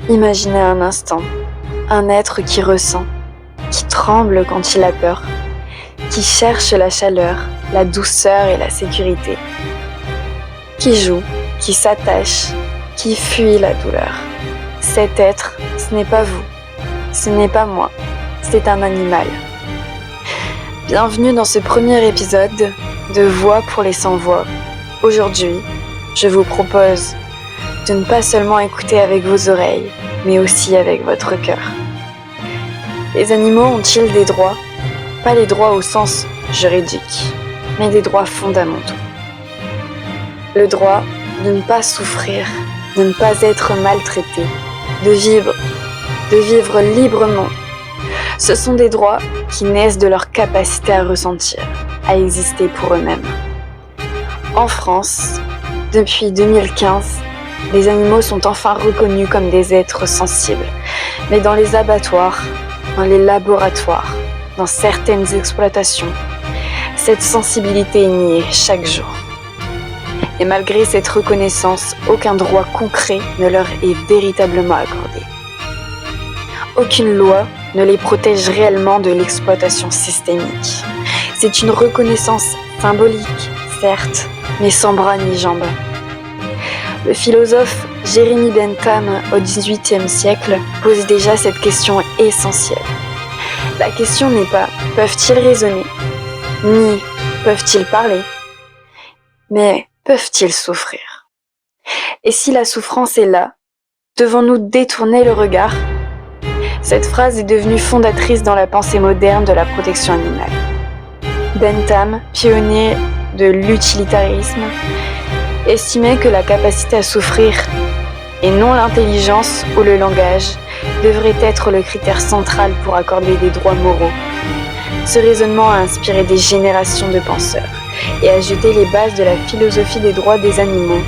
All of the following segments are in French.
Imaginez un instant un être qui ressent, qui tremble quand il a peur, qui cherche la chaleur, la douceur et la sécurité, qui joue, qui s'attache, qui fuit la douleur. Cet être, ce n'est pas vous, ce n'est pas moi, c'est un animal. Bienvenue dans ce premier épisode de Voix pour les sans-voix. Aujourd'hui, je vous propose de ne pas seulement écouter avec vos oreilles, mais aussi avec votre cœur. Les animaux ont-ils des droits ? Pas les droits au sens juridique, mais des droits fondamentaux. Le droit de ne pas souffrir, de ne pas être maltraité, de vivre librement. Ce sont des droits qui naissent de leur capacité à ressentir, à exister pour eux-mêmes. En France, depuis 2015, les animaux sont enfin reconnus comme des êtres sensibles. Mais dans les abattoirs, dans les laboratoires, dans certaines exploitations, cette sensibilité est niée chaque jour. Et malgré cette reconnaissance, aucun droit concret ne leur est véritablement accordé. Aucune loi ne les protège réellement de l'exploitation systémique. C'est une reconnaissance symbolique, certes, mais sans bras ni jambes. Le philosophe Jérémie Bentham, au XVIIIe siècle, pose déjà cette question essentielle. La question n'est pas « peuvent-ils raisonner ?» ni « peuvent-ils parler ?» mais « peuvent-ils souffrir ?» Et si la souffrance est là, devons-nous détourner le regard ? Cette phrase est devenue fondatrice dans la pensée moderne de la protection animale. Bentham, pionnier de l'utilitarisme, estimait que la capacité à souffrir, et non l'intelligence ou le langage, devrait être le critère central pour accorder des droits moraux. Ce raisonnement a inspiré des générations de penseurs et a jeté les bases de la philosophie des droits des animaux,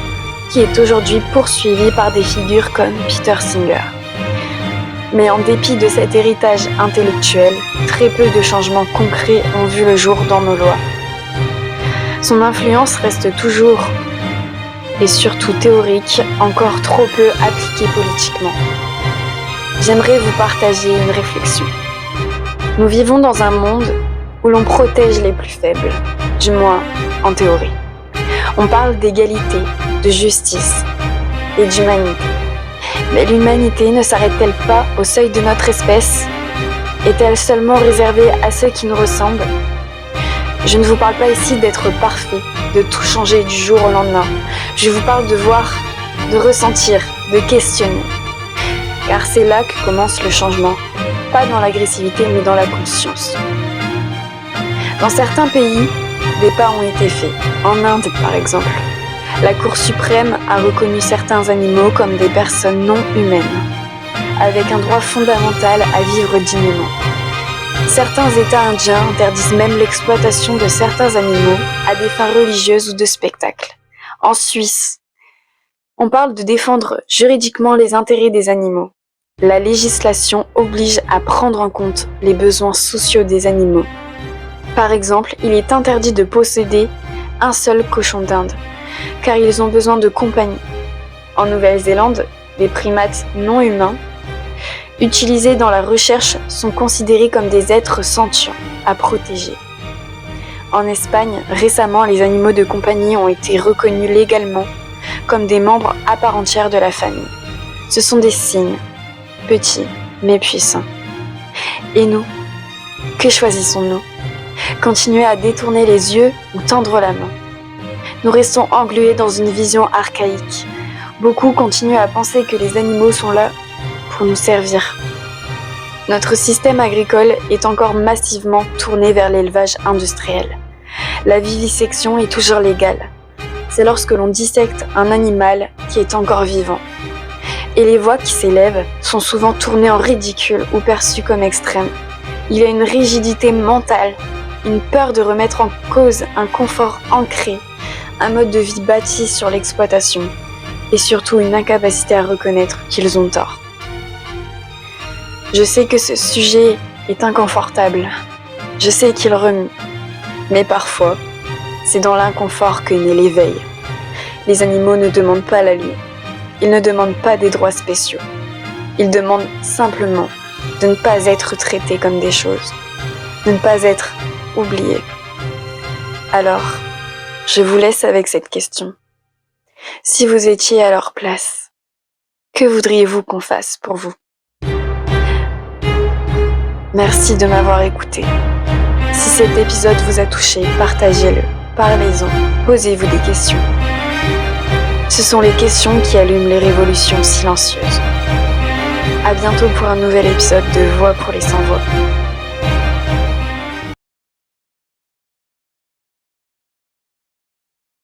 qui est aujourd'hui poursuivie par des figures comme Peter Singer. Mais en dépit de cet héritage intellectuel, très peu de changements concrets ont vu le jour dans nos lois. Son influence reste toujours, et surtout théorique, encore trop peu appliquée politiquement. J'aimerais vous partager une réflexion. Nous vivons dans un monde où l'on protège les plus faibles, du moins en théorie. On parle d'égalité, de justice et d'humanité. Mais l'humanité ne s'arrête-t-elle pas au seuil de notre espèce ? Est-elle seulement réservée à ceux qui nous ressemblent ? Je ne vous parle pas ici d'être parfait, de tout changer du jour au lendemain. Je vous parle de voir, de ressentir, de questionner. Car c'est là que commence le changement. Pas dans l'agressivité, mais dans la conscience. Dans certains pays, des pas ont été faits. En Inde, par exemple, la Cour suprême a reconnu certains animaux comme des personnes non humaines, avec un droit fondamental à vivre dignement. Certains États indiens interdisent même l'exploitation de certains animaux à des fins religieuses ou de spectacle. En Suisse, on parle de défendre juridiquement les intérêts des animaux. La législation oblige à prendre en compte les besoins sociaux des animaux. Par exemple, il est interdit de posséder un seul cochon d'Inde, car ils ont besoin de compagnie. En Nouvelle-Zélande, les primates non humains utilisés dans la recherche sont considérés comme des êtres sentients, à protéger. En Espagne, récemment, les animaux de compagnie ont été reconnus légalement comme des membres à part entière de la famille. Ce sont des cygnes, petits mais puissants. Et nous, que choisissons-nous ? Continuer à détourner les yeux ou tendre la main ? Nous restons englués dans une vision archaïque. Beaucoup continuent à penser que les animaux sont là pour nous servir. Notre système agricole est encore massivement tourné vers l'élevage industriel. La vivisection est toujours légale. C'est lorsque l'on dissecte un animal qui est encore vivant. Et les voix qui s'élèvent sont souvent tournées en ridicule ou perçues comme extrêmes. Il y a une rigidité mentale, une peur de remettre en cause un confort ancré, un mode de vie bâti sur l'exploitation, et surtout une incapacité à reconnaître qu'ils ont tort. Je sais que ce sujet est inconfortable, je sais qu'il remue, mais parfois, c'est dans l'inconfort que naît l'éveil. Les animaux ne demandent pas la lune, ils ne demandent pas des droits spéciaux. Ils demandent simplement de ne pas être traités comme des choses, de ne pas être oubliés. Alors, je vous laisse avec cette question. Si vous étiez à leur place, que voudriez-vous qu'on fasse pour vous? Merci de m'avoir écouté. Si cet épisode vous a touché, partagez-le, parlez-en, posez-vous des questions. Ce sont les questions qui allument les révolutions silencieuses. À bientôt pour un nouvel épisode de Voix pour les sans-voix.